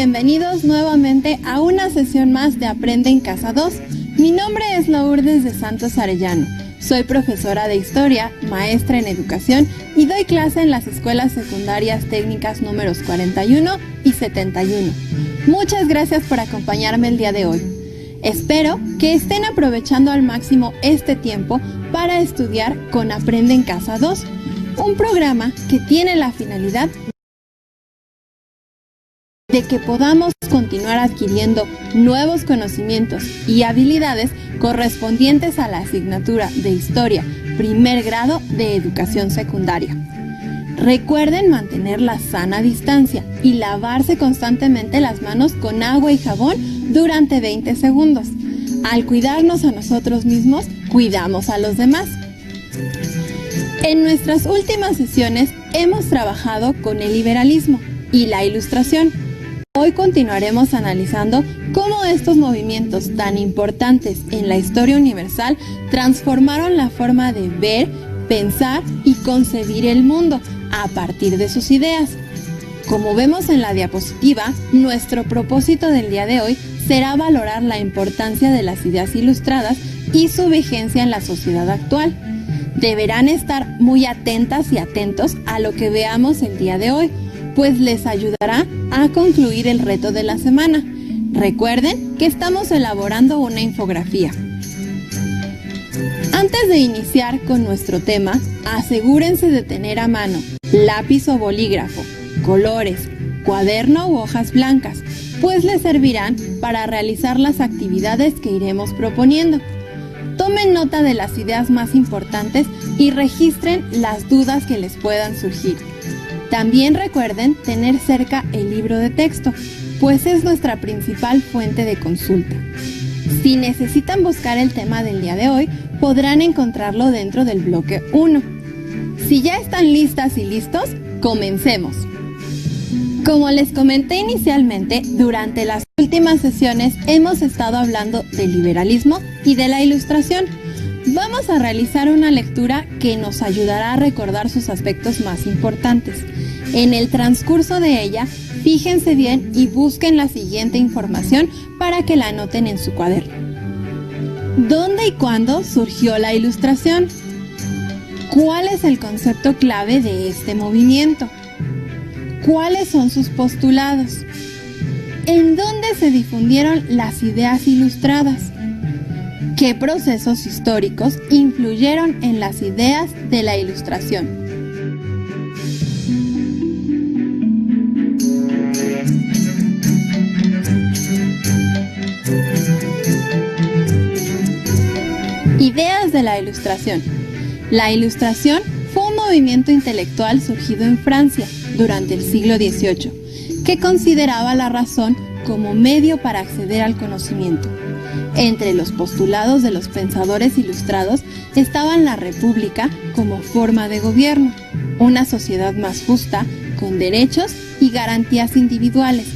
bienvenidos nuevamente a una sesión más de Aprende en Casa 2. Mi nombre es Lourdes de Santos Arellano. Soy profesora de Historia, maestra en Educación y doy clase en las escuelas secundarias técnicas números 41 y 71. Muchas gracias por acompañarme el día de hoy. Espero que estén aprovechando al máximo este tiempo para estudiar con Aprende en Casa 2, un programa que tiene la finalidad de que podamos continuar adquiriendo nuevos conocimientos y habilidades correspondientes a la asignatura de Historia, primer grado de Educación Secundaria. Recuerden mantener la sana distancia y lavarse constantemente las manos con agua y jabón durante 20 segundos. Al cuidarnos a nosotros mismos, cuidamos a los demás. En nuestras últimas sesiones hemos trabajado con el liberalismo y la Ilustración. Hoy continuaremos analizando cómo estos movimientos tan importantes en la historia universal transformaron la forma de ver, pensar y concebir el mundo a partir de sus ideas. Como vemos en la diapositiva, nuestro propósito del día de hoy será valorar la importancia de las ideas ilustradas y su vigencia en la sociedad actual. Deberán estar muy atentas y atentos a lo que veamos el día de hoy, pues les ayudará a concluir el reto de la semana. Recuerden que estamos elaborando una infografía. Antes de iniciar con nuestro tema, asegúrense de tener a mano lápiz o bolígrafo, colores, cuaderno u hojas blancas, pues les servirán para realizar las actividades que iremos proponiendo. Tomen nota de las ideas más importantes y registren las dudas que les puedan surgir. También recuerden tener cerca el libro de texto, pues es nuestra principal fuente de consulta. Si necesitan buscar el tema del día de hoy, podrán encontrarlo dentro del bloque 1. Si ya están listas y listos, comencemos. Como les comenté inicialmente, durante las últimas sesiones hemos estado hablando del liberalismo y de la Ilustración. Vamos a realizar una lectura que nos ayudará a recordar sus aspectos más importantes. En el transcurso de ella, fíjense bien y busquen la siguiente información para que la anoten en su cuaderno. ¿Dónde y cuándo surgió la Ilustración? ¿Cuál es el concepto clave de este movimiento? ¿Cuáles son sus postulados? ¿En dónde se difundieron las ideas ilustradas? ¿Qué procesos históricos influyeron en las ideas de la Ilustración? Ideas de la Ilustración. La Ilustración fue un movimiento intelectual surgido en Francia durante el siglo XVIII, que consideraba la razón como medio para acceder al conocimiento. Entre los postulados de los pensadores ilustrados estaban la república como forma de gobierno, una sociedad más justa, con derechos y garantías individuales,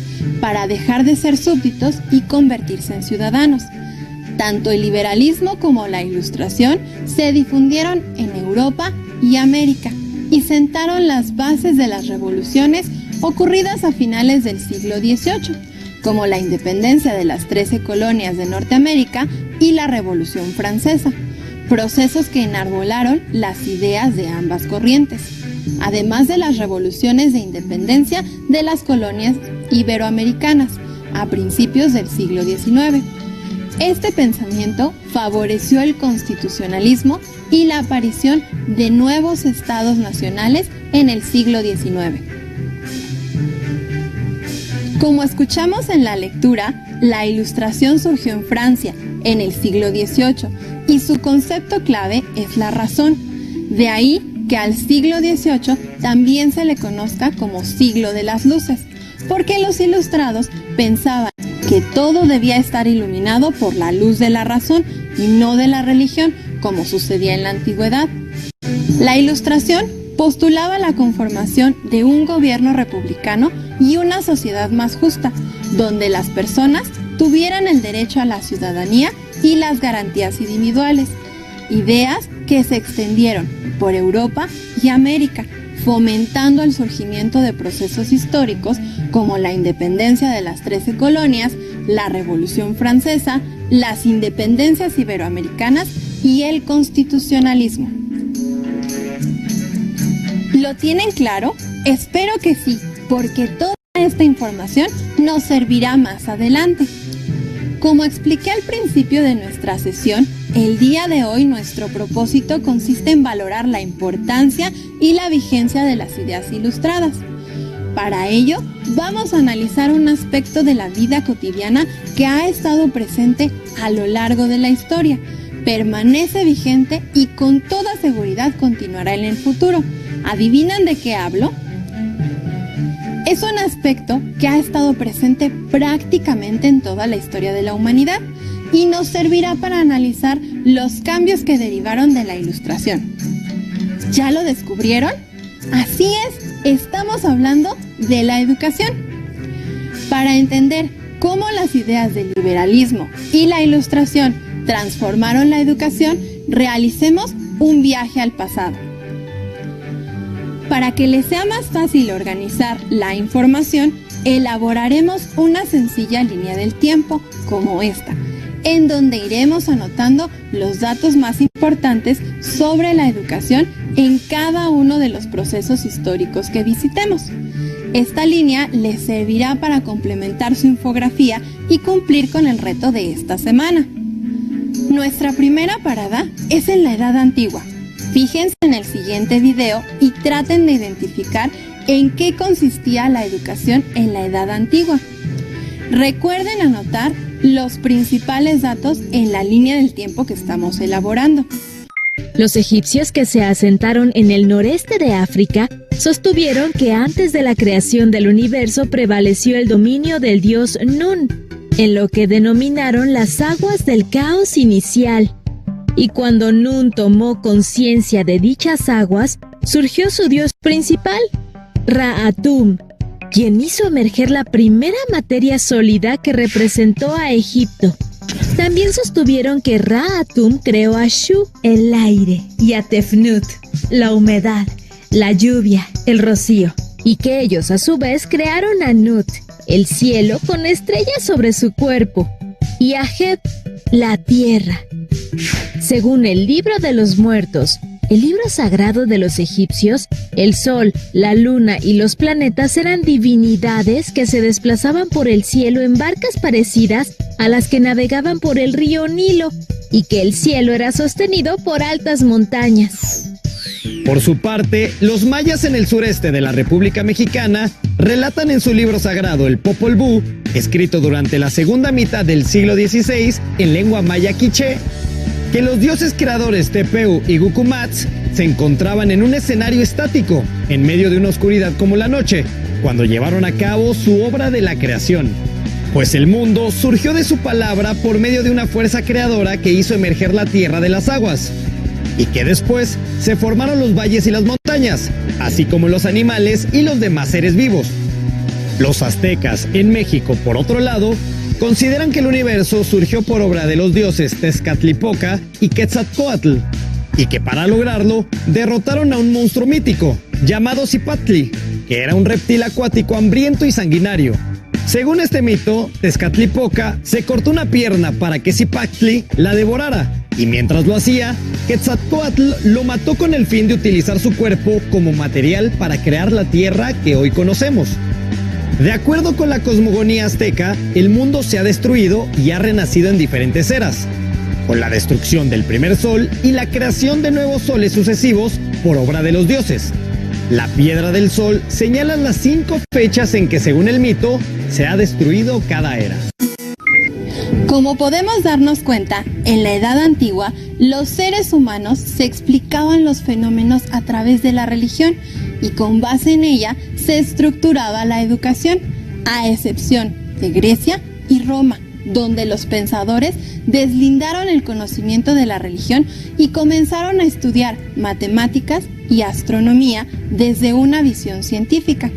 para dejar de ser súbditos y convertirse en ciudadanos. Tanto el liberalismo como la Ilustración se difundieron en Europa y América y sentaron las bases de las revoluciones ocurridas a finales del siglo XVIII, como la independencia de las 13 colonias de Norteamérica y la Revolución Francesa, procesos que enarbolaron las ideas de ambas corrientes, además de las revoluciones de independencia de las colonias iberoamericanas a principios del siglo XIX. Este pensamiento favoreció el constitucionalismo y la aparición de nuevos estados nacionales en el siglo XIX. Como escuchamos en la lectura, la Ilustración surgió en Francia en el siglo XVIII y su concepto clave es la razón. De ahí que al siglo XVIII también se le conozca como siglo de las luces, porque los ilustrados pensaban que todo debía estar iluminado por la luz de la razón y no de la religión, como sucedía en la antigüedad. La Ilustración postulaba la conformación de un gobierno republicano y una sociedad más justa, donde las personas tuvieran el derecho a la ciudadanía y las garantías individuales, ideas que se extendieron por Europa y América fomentando el surgimiento de procesos históricos como la independencia de las 13 colonias, la Revolución Francesa, las independencias iberoamericanas y el constitucionalismo. ¿Lo tienen claro? Espero que sí, porque toda esta información nos servirá más adelante. Como expliqué al principio de nuestra sesión, el día de hoy nuestro propósito consiste en valorar la importancia y la vigencia de las ideas ilustradas. Para ello, vamos a analizar un aspecto de la vida cotidiana que ha estado presente a lo largo de la historia, permanece vigente y con toda seguridad continuará en el futuro. ¿Adivinan de qué hablo? Es un aspecto que ha estado presente prácticamente en toda la historia de la humanidad y nos servirá para analizar los cambios que derivaron de la Ilustración. ¿Ya lo descubrieron? Así es, estamos hablando de la educación. Para entender cómo las ideas del liberalismo y la Ilustración transformaron la educación, realicemos un viaje al pasado. Para que les sea más fácil organizar la información, elaboraremos una sencilla línea del tiempo como esta, en donde iremos anotando los datos más importantes sobre la educación en cada uno de los procesos históricos que visitemos. Esta línea les servirá para complementar su infografía y cumplir con el reto de esta semana. Nuestra primera parada es en la Edad Antigua. Fíjense en el siguiente video y traten de identificar en qué consistía la educación en la Edad Antigua. Recuerden anotar los principales datos en la línea del tiempo que estamos elaborando. Los egipcios que se asentaron en el noreste de África sostuvieron que antes de la creación del universo prevaleció el dominio del dios Nun, en lo que denominaron las aguas del caos inicial. Y cuando Nun tomó conciencia de dichas aguas, surgió su dios principal, Ra-Atum, quien hizo emerger la primera materia sólida que representó a Egipto. También sostuvieron que Ra-Atum creó a Shu, el aire, y a Tefnut, la humedad, la lluvia, el rocío, y que ellos a su vez crearon a Nut, el cielo con estrellas sobre su cuerpo, y a Heb, la tierra. Según el Libro de los Muertos, el libro sagrado de los egipcios, el sol, la luna y los planetas eran divinidades que se desplazaban por el cielo en barcas parecidas a las que navegaban por el río Nilo, y que el cielo era sostenido por altas montañas. Por su parte, los mayas en el sureste de la República Mexicana relatan en su libro sagrado, el Popol Vuh, escrito durante la segunda mitad del siglo XVI en lengua maya quiché, que los dioses creadores Tepeu y Gucumatz se encontraban en un escenario estático, en medio de una oscuridad como la noche, cuando llevaron a cabo su obra de la creación. Pues el mundo surgió de su palabra por medio de una fuerza creadora que hizo emerger la tierra de las aguas, y que después se formaron los valles y las montañas, así como los animales y los demás seres vivos. Los aztecas en México, por otro lado, consideran que el universo surgió por obra de los dioses Tezcatlipoca y Quetzalcóatl, y que para lograrlo derrotaron a un monstruo mítico llamado Cipatli, que era un reptil acuático hambriento y sanguinario. Según este mito, Tezcatlipoca se cortó una pierna para que Cipatli la devorara, y mientras lo hacía, Quetzalcóatl lo mató con el fin de utilizar su cuerpo como material para crear la tierra que hoy conocemos. De acuerdo con la cosmogonía azteca, el mundo se ha destruido y ha renacido en diferentes eras, con la destrucción del primer sol y la creación de nuevos soles sucesivos por obra de los dioses. La piedra del sol señala las 5 fechas en que, según el mito, se ha destruido cada era. Como podemos darnos cuenta, en la Edad Antigua, los seres humanos se explicaban los fenómenos a través de la religión y con base en ella se estructuraba la educación, a excepción de Grecia y Roma, donde los pensadores deslindaron el conocimiento de la religión y comenzaron a estudiar matemáticas y astronomía desde una visión científica.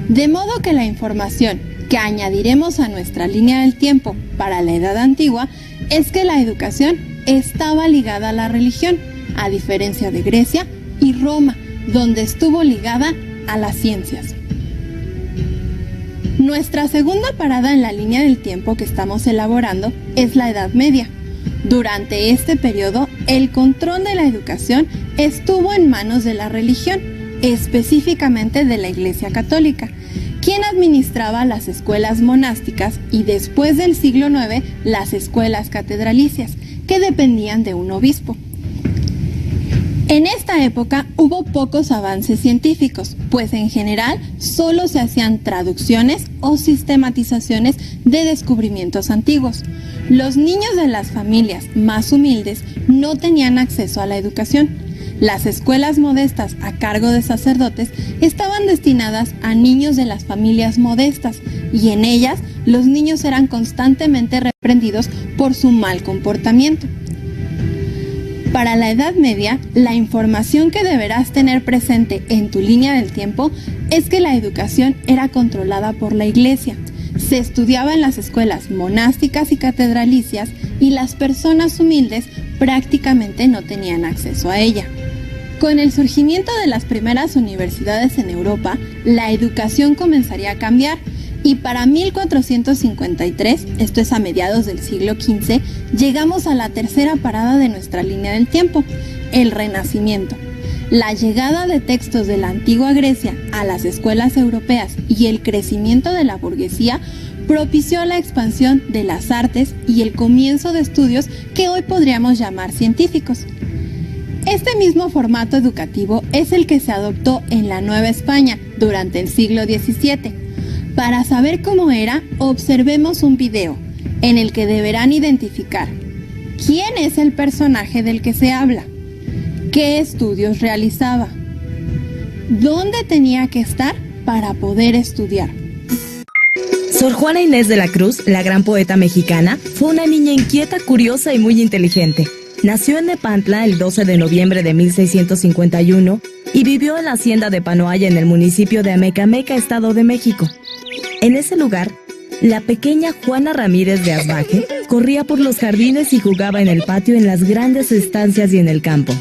De modo que la información que añadiremos a nuestra línea del tiempo para la Edad Antigua es que la educación estaba ligada a la religión, a diferencia de Grecia y Roma, donde estuvo ligada a las ciencias. Nuestra segunda parada en la línea del tiempo que estamos elaborando es la Edad Media. Durante este periodo, el control de la educación estuvo en manos de la religión, específicamente de la Iglesia Católica, quien administraba las escuelas monásticas y después del siglo IX las escuelas catedralicias, que dependían de un obispo. En esta época hubo pocos avances científicos, pues en general solo se hacían traducciones o sistematizaciones de descubrimientos antiguos. Los niños de las familias más humildes no tenían acceso a la educación. Las escuelas modestas a cargo de sacerdotes estaban destinadas a niños de las familias modestas y en ellas los niños eran constantemente reprendidos por su mal comportamiento. Para la Edad Media, la información que deberás tener presente en tu línea del tiempo es que la educación era controlada por la Iglesia. Se estudiaba en las escuelas monásticas y catedralicias y las personas humildes prácticamente no tenían acceso a ella. Con el surgimiento de las primeras universidades en Europa, la educación comenzaría a cambiar y para 1453, esto es a mediados del siglo XV, llegamos a la tercera parada de nuestra línea del tiempo, el Renacimiento. La llegada de textos de la antigua Grecia a las escuelas europeas y el crecimiento de la burguesía propició la expansión de las artes y el comienzo de estudios que hoy podríamos llamar científicos. Este mismo formato educativo es el que se adoptó en la Nueva España durante el siglo XVII. Para saber cómo era, observemos un video en el que deberán identificar quién es el personaje del que se habla, qué estudios realizaba, dónde tenía que estar para poder estudiar. Sor Juana Inés de la Cruz, la gran poeta mexicana, fue una niña inquieta, curiosa y muy inteligente. Nació en Nepantla el 12 de noviembre de 1651 y vivió en la hacienda de Panoaya en el municipio de Amecameca, Estado de México. En ese lugar, la pequeña Juana Ramírez de Asbaje corría por los jardines y jugaba en el patio, en las grandes estancias y en el campo.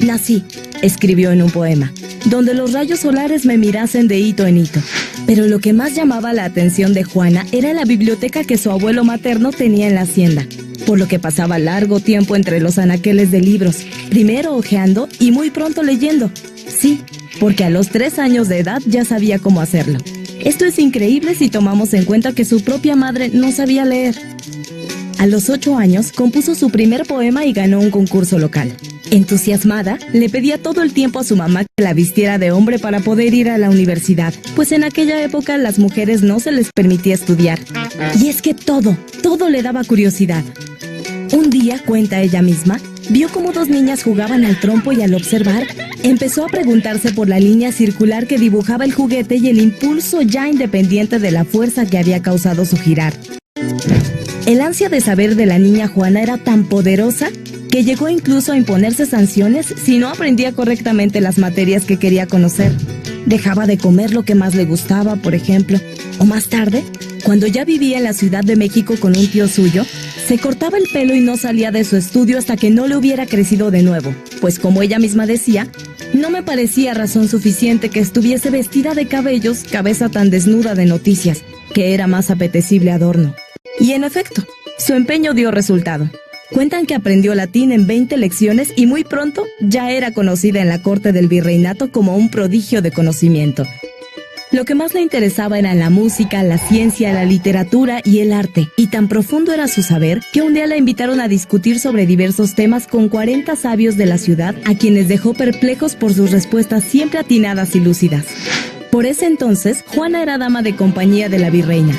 Nací, escribió en un poema, donde los rayos solares me mirasen de hito en hito. Pero lo que más llamaba la atención de Juana era la biblioteca que su abuelo materno tenía en la hacienda, por lo que pasaba largo tiempo entre los anaqueles de libros, primero hojeando y muy pronto leyendo. Sí, porque a los 3 años de edad ya sabía cómo hacerlo. Esto es increíble si tomamos en cuenta que su propia madre no sabía leer. A los 8 años compuso su primer poema y ganó un concurso local. Entusiasmada, le pedía todo el tiempo a su mamá que la vistiera de hombre para poder ir a la universidad, pues en aquella época las mujeres no se les permitía estudiar. Y es que todo le daba curiosidad. Un día, cuenta ella misma, vio cómo 2 niñas jugaban al trompo y al observar, empezó a preguntarse por la línea circular que dibujaba el juguete y el impulso ya independiente de la fuerza que había causado su girar. El ansia de saber de la niña Juana era tan poderosa que llegó incluso a imponerse sanciones si no aprendía correctamente las materias que quería conocer. Dejaba de comer lo que más le gustaba, por ejemplo, o más tarde, cuando ya vivía en la Ciudad de México con un tío suyo, se cortaba el pelo y no salía de su estudio hasta que no le hubiera crecido de nuevo, pues como ella misma decía, no me parecía razón suficiente que estuviese vestida de cabellos, cabeza tan desnuda de noticias, que era más apetecible adorno. Y en efecto, su empeño dio resultado. Cuentan que aprendió latín en 20 lecciones y muy pronto ya era conocida en la corte del virreinato como un prodigio de conocimiento. Lo que más le interesaba eran la música, la ciencia, la literatura y el arte, y tan profundo era su saber que un día la invitaron a discutir sobre diversos temas con 40 sabios de la ciudad, a quienes dejó perplejos por sus respuestas siempre atinadas y lúcidas. Por ese entonces, Juana era dama de compañía de la virreina.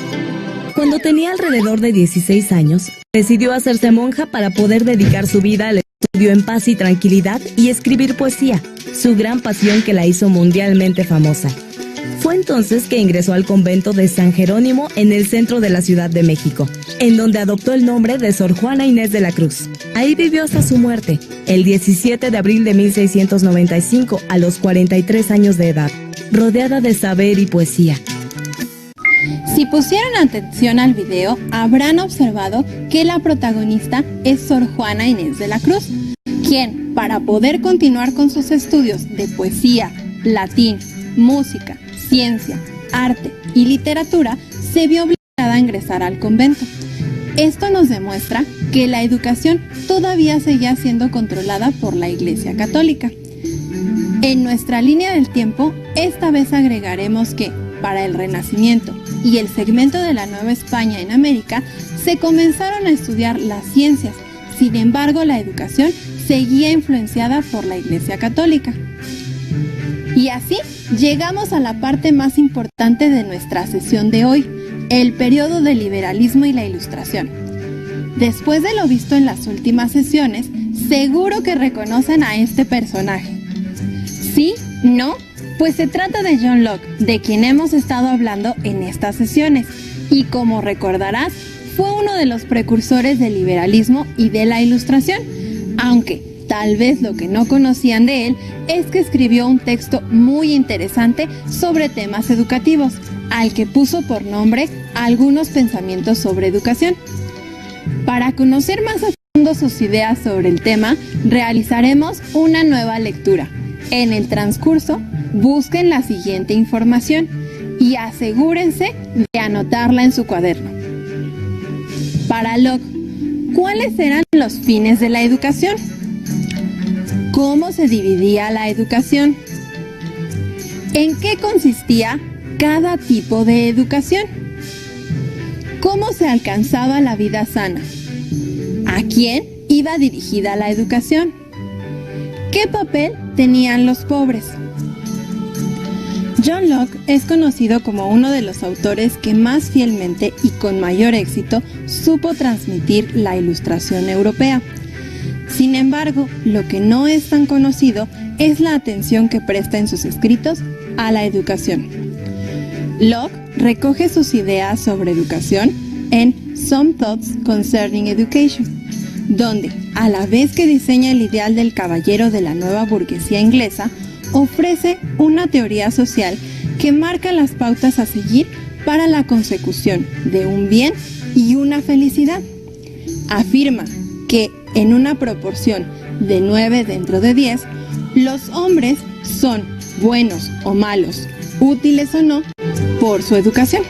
Cuando tenía alrededor de 16 años, decidió hacerse monja para poder dedicar su vida al estudio en paz y tranquilidad y escribir poesía, su gran pasión que la hizo mundialmente famosa. Fue entonces que ingresó al convento de San Jerónimo en el centro de la Ciudad de México, en donde adoptó el nombre de Sor Juana Inés de la Cruz. Ahí vivió hasta su muerte, el 17 de abril de 1695, a los 43 años de edad, rodeada de saber y poesía. Si pusieron atención al video, habrán observado que la protagonista es Sor Juana Inés de la Cruz, quien, Para poder continuar con sus estudios de poesía, latín, música, ciencia, arte y literatura, se vio obligada a ingresar al convento. Esto nos demuestra que la educación todavía seguía siendo controlada por la Iglesia Católica. En nuestra línea del tiempo, esta vez agregaremos que, para el Renacimiento y el segmento de la Nueva España en América, se comenzaron a estudiar las ciencias. Sin embargo, la educación seguía influenciada por la Iglesia Católica. Y así llegamos a la parte más importante de nuestra sesión de hoy, el periodo del liberalismo y la Ilustración. Después de lo visto en las últimas sesiones, seguro que reconocen a este personaje. ¿Sí? ¿No? Pues se trata de John Locke, de quien hemos estado hablando en estas sesiones, y como recordarás, fue uno de los precursores del liberalismo y de la Ilustración, aunque tal vez lo que no conocían de él es que escribió un texto muy interesante sobre temas educativos, al que puso por nombre Algunos pensamientos sobre educación. Para conocer más a fondo sus ideas sobre el tema, realizaremos una nueva lectura. En el transcurso, busquen la siguiente información y asegúrense de anotarla en su cuaderno. Para Locke, ¿cuáles eran los fines de la educación? ¿Cómo se dividía la educación? ¿En qué consistía cada tipo de educación? ¿Cómo se alcanzaba la vida sana? ¿A quién iba dirigida la educación? ¿Qué papel tenían los pobres? John Locke es conocido como uno de los autores que más fielmente y con mayor éxito supo transmitir la Ilustración europea. Sin embargo, lo que no es tan conocido es la atención que presta en sus escritos a la educación. Locke recoge sus ideas sobre educación en Some Thoughts Concerning Education, donde, a la vez que diseña el ideal del caballero de la nueva burguesía inglesa, ofrece una teoría social que marca las pautas a seguir para la consecución de un bien y una felicidad. Afirma que, en una proporción de 9 dentro de 10, los hombres son buenos o malos, útiles o no, por su educación.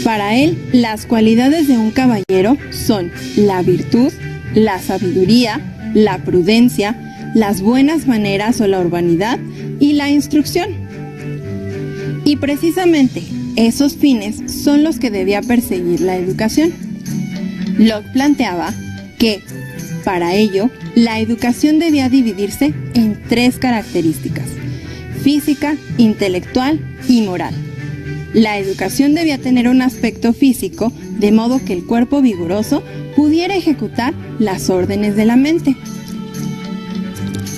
Para él, las cualidades de un caballero son la virtud, la sabiduría, la prudencia, las buenas maneras o la urbanidad y la instrucción. Y precisamente esos fines son los que debía perseguir la educación. Locke planteaba que, para ello, la educación debía dividirse en 3 características: física, intelectual y moral. La educación debía tener un aspecto físico, de modo que el cuerpo vigoroso pudiera ejecutar las órdenes de la mente.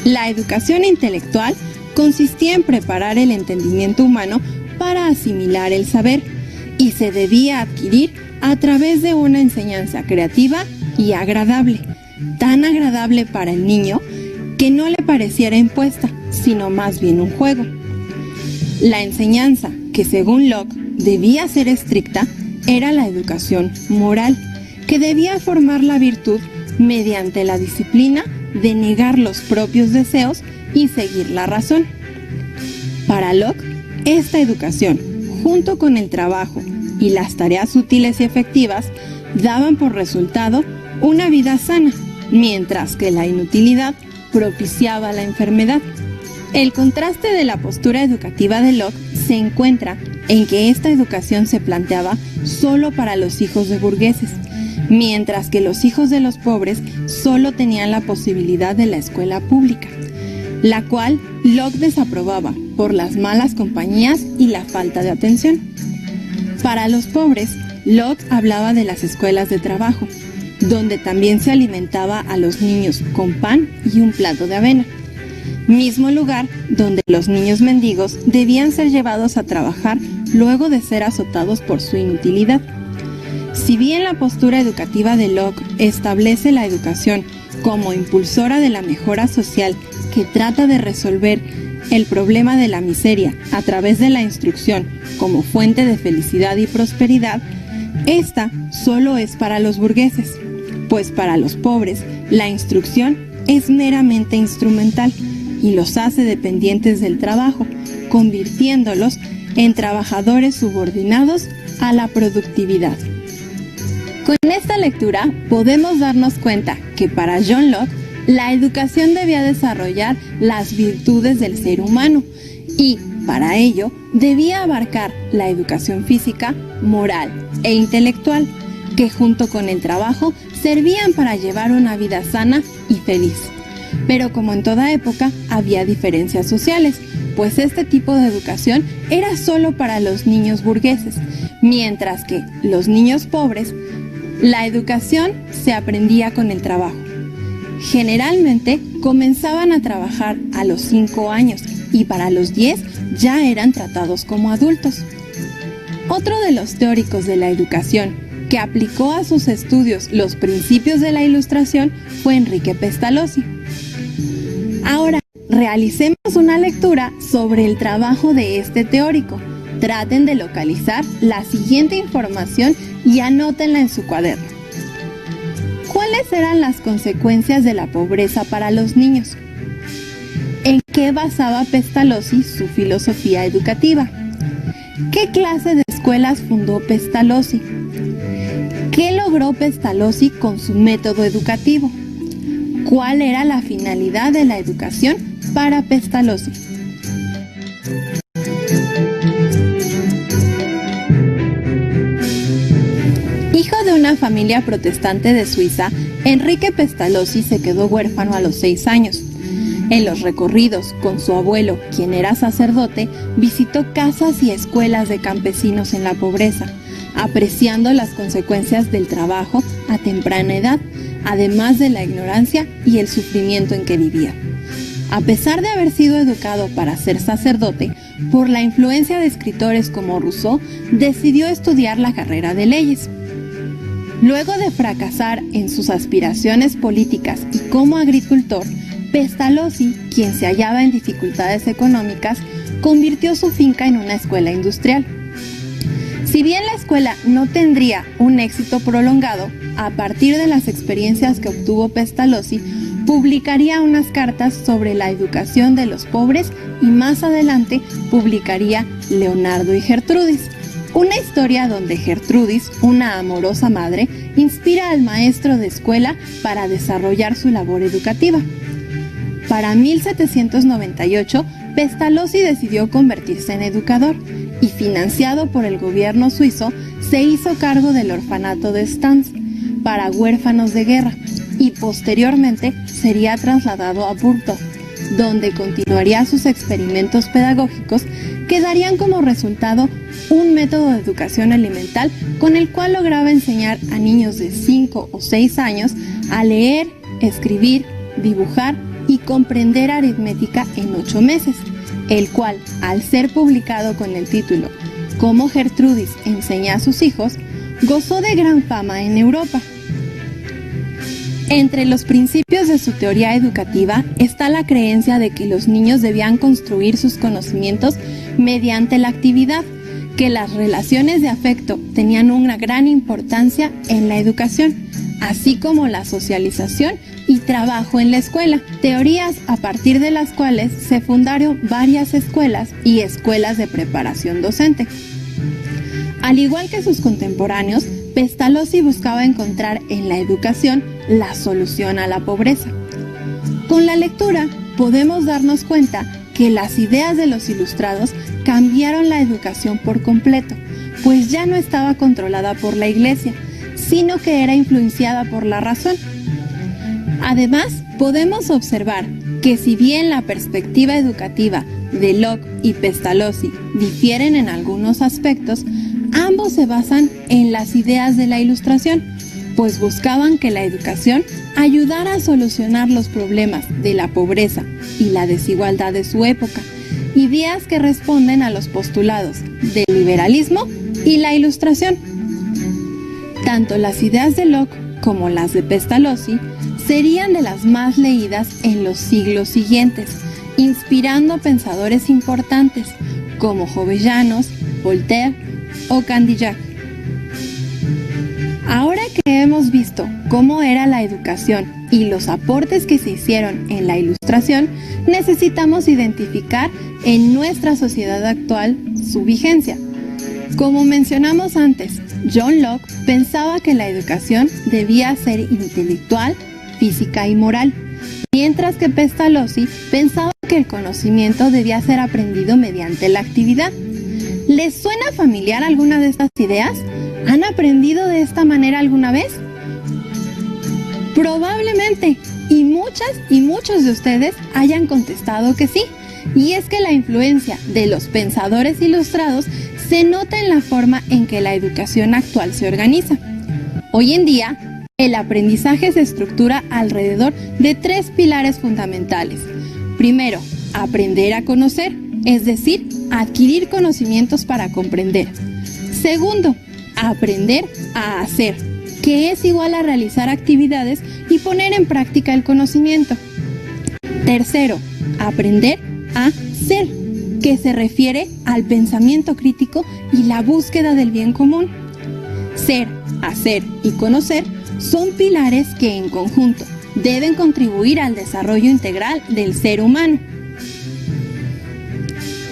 La educación intelectual consistía en preparar el entendimiento humano para asimilar el saber, y se debía adquirir a través de una enseñanza creativa y agradable, tan agradable para el niño que no le pareciera impuesta, sino más bien un juego. La enseñanza, que según Locke debía ser estricta, era la educación moral, que debía formar la virtud mediante la disciplina de negar los propios deseos y seguir la razón. Para Locke, esta educación, junto con el trabajo y las tareas útiles y efectivas, daban por resultado una vida sana, mientras que la inutilidad propiciaba la enfermedad. El contraste de la postura educativa de Locke se encuentra en que esta educación se planteaba solo para los hijos de burgueses, mientras que los hijos de los pobres solo tenían la posibilidad de la escuela pública, la cual Locke desaprobaba por las malas compañías y la falta de atención. Para los pobres, Locke hablaba de las escuelas de trabajo, donde también se alimentaba a los niños con pan y un plato de avena, mismo lugar donde los niños mendigos debían ser llevados a trabajar luego de ser azotados por su inutilidad. Si bien la postura educativa de Locke establece la educación como impulsora de la mejora social que trata de resolver el problema de la miseria a través de la instrucción como fuente de felicidad y prosperidad, esta solo es para los burgueses, pues para los pobres la instrucción es meramente instrumental y los hace dependientes del trabajo, convirtiéndolos en trabajadores subordinados a la productividad. Con esta lectura podemos darnos cuenta que para John Locke la educación debía desarrollar las virtudes del ser humano y, para ello, debía abarcar la educación física, moral e intelectual, que junto con el trabajo servían para llevar una vida sana y feliz. Pero como en toda época, había diferencias sociales, pues este tipo de educación era solo para los niños burgueses, mientras que los niños pobres, la educación se aprendía con el trabajo. Generalmente comenzaban a trabajar a los 5 años y para los 10 ya eran tratados como adultos. Otro de los teóricos de la educación que aplicó a sus estudios los principios de la Ilustración fue Enrique Pestalozzi. Ahora, realicemos una lectura sobre el trabajo de este teórico. Traten de localizar la siguiente información y anótenla en su cuaderno. ¿Cuáles eran las consecuencias de la pobreza para los niños? ¿En qué basaba Pestalozzi su filosofía educativa? ¿Qué clase de escuelas fundó Pestalozzi? ¿Qué logró Pestalozzi con su método educativo? ¿Cuál era la finalidad de la educación para Pestalozzi? Hijo de una familia protestante de Suiza, Enrique Pestalozzi se quedó huérfano a los 6 años. En los recorridos con su abuelo, quien era sacerdote, visitó casas y escuelas de campesinos en la pobreza, apreciando las consecuencias del trabajo a temprana edad, además de la ignorancia y el sufrimiento en que vivía. A pesar de haber sido educado para ser sacerdote, por la influencia de escritores como Rousseau, decidió estudiar la carrera de leyes. Luego de fracasar en sus aspiraciones políticas y como agricultor, Pestalozzi, quien se hallaba en dificultades económicas, convirtió su finca en una escuela industrial. Si bien la escuela no tendría un éxito prolongado, a partir de las experiencias que obtuvo Pestalozzi, publicaría unas cartas sobre la educación de los pobres y más adelante publicaría Leonardo y Gertrudis, una historia donde Gertrudis, una amorosa madre, inspira al maestro de escuela para desarrollar su labor educativa. Para 1798, Pestalozzi decidió convertirse en educador y, financiado por el gobierno suizo, se hizo cargo del orfanato de Stans para huérfanos de guerra y posteriormente sería trasladado a Burgdorf, donde continuaría sus experimentos pedagógicos que darían como resultado un método de educación elemental con el cual lograba enseñar a niños de 5 o 6 años a leer, escribir, dibujar y comprender aritmética en 8 meses, el cual, al ser publicado con el título Cómo Gertrudis enseña a sus hijos, gozó de gran fama en Europa. Entre los principios de su teoría educativa está la creencia de que los niños debían construir sus conocimientos mediante la actividad, que las relaciones de afecto tenían una gran importancia en la educación, así como la socialización y trabajo en la escuela, teorías a partir de las cuales se fundaron varias escuelas y escuelas de preparación docente. Al igual que sus contemporáneos, Pestalozzi buscaba encontrar en la educación la solución a la pobreza. Con la lectura podemos darnos cuenta que las ideas de los ilustrados cambiaron la educación por completo, pues ya no estaba controlada por la Iglesia, sino que era influenciada por la razón. Además, podemos observar que si bien la perspectiva educativa de Locke y Pestalozzi difieren en algunos aspectos, ambos se basan en las ideas de la Ilustración, pues buscaban que la educación ayudara a solucionar los problemas de la pobreza y la desigualdad de su época, ideas que responden a los postulados del liberalismo y la Ilustración. Tanto las ideas de Locke como las de Pestalozzi serían de las más leídas en los siglos siguientes, inspirando pensadores importantes como Jovellanos, Voltaire o Candillac. Ahora que hemos visto cómo era la educación y los aportes que se hicieron en la Ilustración, necesitamos identificar en nuestra sociedad actual su vigencia. Como mencionamos antes, John Locke pensaba que la educación debía ser intelectual, física y moral, mientras que Pestalozzi pensaba que el conocimiento debía ser aprendido mediante la actividad. ¿Les suena familiar alguna de estas ideas? ¿Han aprendido de esta manera alguna vez? Probablemente, y muchos de ustedes hayan contestado que sí. Y es que la influencia de los pensadores ilustrados se nota en la forma en que la educación actual se organiza. Hoy en día, el aprendizaje se estructura alrededor de 3 pilares fundamentales. Primero, aprender a conocer, es decir, adquirir conocimientos para comprender. Segundo, aprender a hacer, que es igual a realizar actividades y poner en práctica el conocimiento. Tercero, aprender a ser, que se refiere al pensamiento crítico y la búsqueda del bien común. Ser, hacer y conocer son pilares que en conjunto deben contribuir al desarrollo integral del ser humano.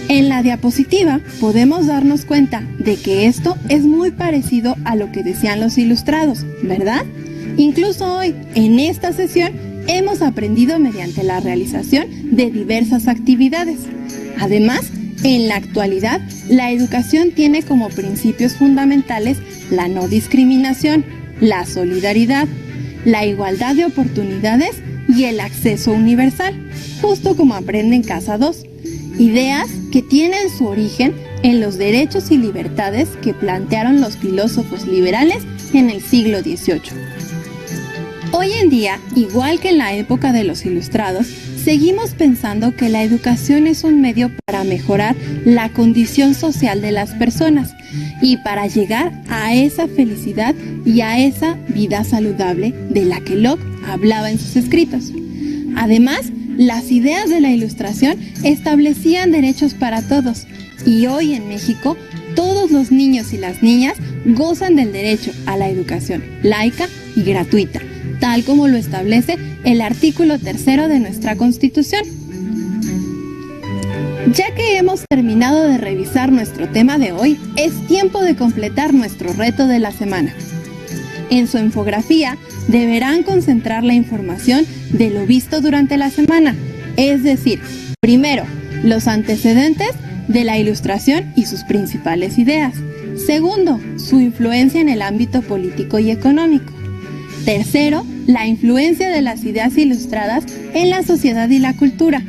En la diapositiva podemos darnos cuenta de que esto es muy parecido a lo que decían los ilustrados, ¿verdad? Incluso hoy, en esta sesión, hemos aprendido mediante la realización de diversas actividades. Además, en la actualidad, la educación tiene como principios fundamentales la no discriminación, la solidaridad, la igualdad de oportunidades y el acceso universal, justo como aprende en Casa 2. Ideas que tienen su origen en los derechos y libertades que plantearon los filósofos liberales en el siglo XVIII. Hoy en día, igual que en la época de los ilustrados, seguimos pensando que la educación es un medio para mejorar la condición social de las personas y para llegar a esa felicidad y a esa vida saludable de la que Locke hablaba en sus escritos. Además, las ideas de la Ilustración establecían derechos para todos y hoy en México todos los niños y las niñas gozan del derecho a la educación laica y gratuita, tal como lo establece el artículo 3 de nuestra Constitución. Ya que hemos terminado de revisar nuestro tema de hoy, es tiempo de completar nuestro reto de la semana. En su infografía deberán concentrar la información de lo visto durante la semana, es decir, primero, los antecedentes de la Ilustración y sus principales ideas. Segundo, su influencia en el ámbito político y económico. Tercero, la influencia de las ideas ilustradas en la sociedad y la cultura.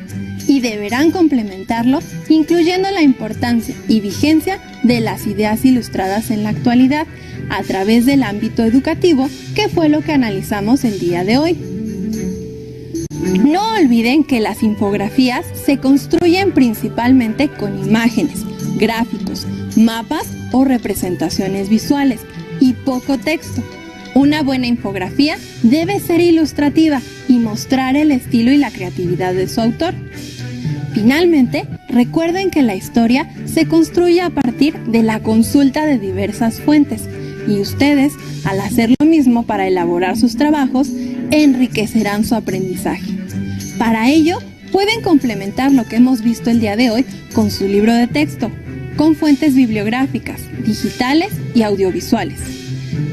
Y deberán complementarlo incluyendo la importancia y vigencia de las ideas ilustradas en la actualidad a través del ámbito educativo, que fue lo que analizamos el día de hoy. No olviden que las infografías se construyen principalmente con imágenes, gráficos, mapas o representaciones visuales y poco texto. Una buena infografía debe ser ilustrativa y mostrar el estilo y la creatividad de su autor. Finalmente, recuerden que la historia se construye a partir de la consulta de diversas fuentes y ustedes, al hacer lo mismo para elaborar sus trabajos, enriquecerán su aprendizaje. Para ello, pueden complementar lo que hemos visto el día de hoy con su libro de texto, con fuentes bibliográficas, digitales y audiovisuales.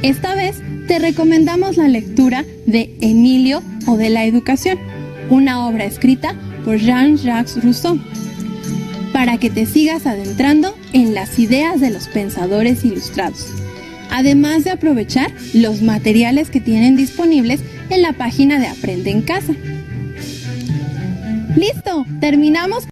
Esta vez, te recomendamos la lectura de Emilio o de la Educación, una obra escrita por Jean-Jacques Rousseau, para que te sigas adentrando en las ideas de los pensadores ilustrados, además de aprovechar los materiales que tienen disponibles en la página de Aprende en Casa. ¡Listo! Terminamos